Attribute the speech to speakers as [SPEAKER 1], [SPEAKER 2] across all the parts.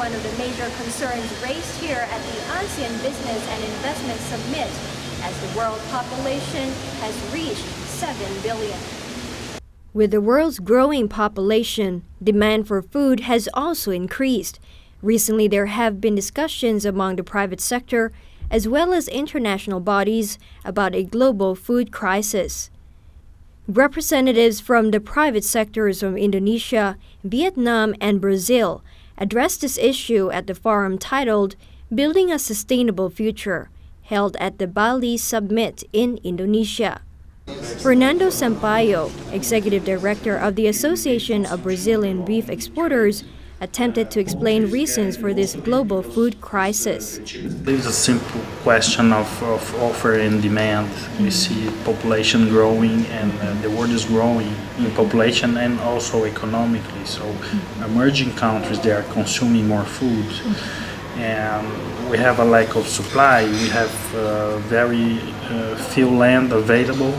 [SPEAKER 1] one of the major concerns raised here at the ASEAN Business and Investment Summit, as the world population has reached 7 billion. With the world's growing population, demand for food has also increased. Recently, there have been discussions among the private sector as well as international bodies about a global food crisis. Representatives from the private sectors from Indonesia, Vietnam, and Brazil addressed this issue at the forum titled Building a Sustainable Future, held at the Bali Summit in Indonesia. Fernando Sampaio, Executive Director of the Association of Brazilian Beef Exporters, attempted to explain reasons for this global food crisis.
[SPEAKER 2] There's a simple question of offer and demand. We see population growing, and the world is growing in population and also economically. So emerging countries, they are consuming more food, and we have a lack of supply. We have very few land available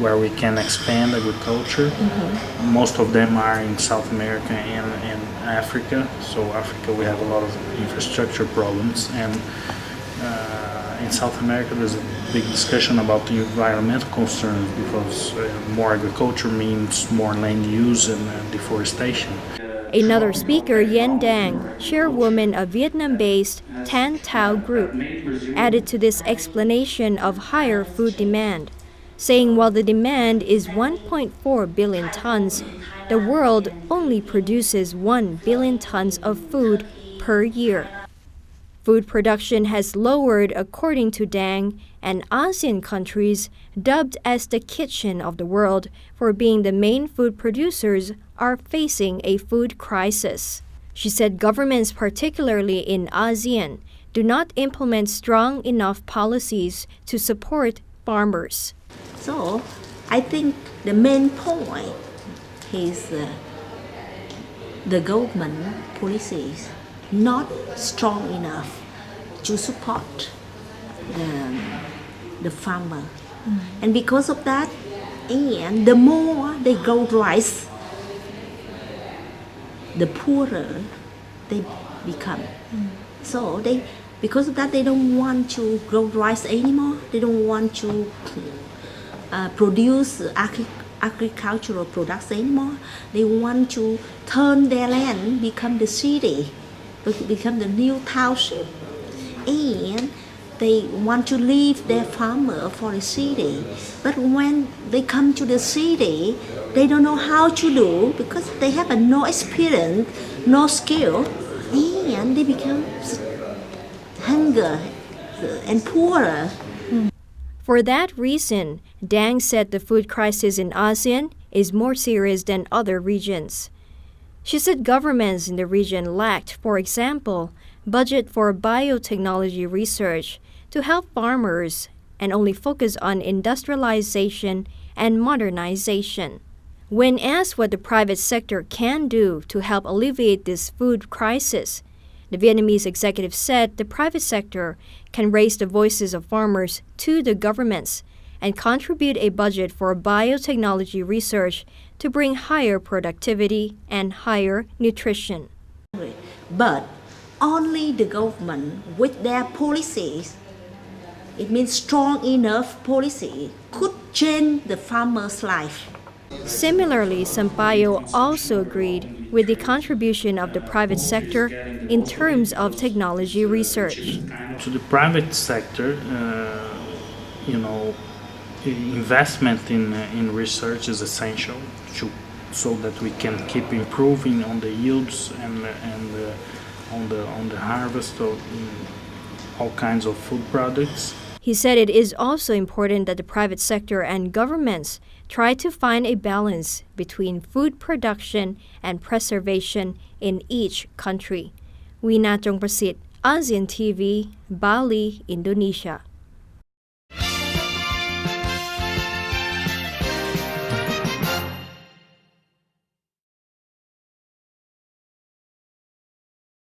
[SPEAKER 2] where we can expand agriculture. Most of them are in South America and Africa. So Africa, we have a lot of infrastructure problems, and in South America there's a big discussion about the environmental concerns, because more agriculture means more land use and deforestation.
[SPEAKER 1] Another speaker, Yen Dang, chairwoman of Vietnam-based Tan Tao Group, added to this explanation of higher food demand, saying while the demand is 1.4 billion tons, the world only produces 1 billion tons of food per year. Food production has lowered, according to Dang, and ASEAN countries, dubbed as the kitchen of the world for being the main food producers, are facing a food crisis. She said governments, particularly in ASEAN, do not implement strong enough policies to support farmers.
[SPEAKER 3] So, I think the main point is the government policies not strong enough to support the farmer. And because of that, and the more they grow rice, the poorer they become. So because of that, they don't want to grow rice anymore. They don't want to produce agricultural products anymore. They want to turn their land, become the city, become the new township, and they want to leave their farmer for the city. But when they come to the city, they don't know how to do, because they have no experience, no skill, and they become hunger and poorer.
[SPEAKER 1] For that reason, Dang said the food crisis in ASEAN is more serious than other regions. She said governments in the region lacked, for example, budget for biotechnology research to help farmers, and only focus on industrialization and modernization. When asked what the private sector can do to help alleviate this food crisis, the Vietnamese executive said the private sector can raise the voices of farmers to the governments and contribute a budget for biotechnology research to bring higher productivity and higher nutrition.
[SPEAKER 3] But only the government with their policies, it means strong enough policy, could change the farmer's life.
[SPEAKER 1] Similarly, Sampaio also agreed with the contribution of the private sector in terms of technology research.
[SPEAKER 2] To the private sector, investment in research is essential so that we can keep improving on the yields and on the harvest of all kinds of food products.
[SPEAKER 1] He said it is also important that the private sector and governments try to find a balance between food production and preservation in each country. Wina Chongprasit, ASEAN TV, Bali, Indonesia.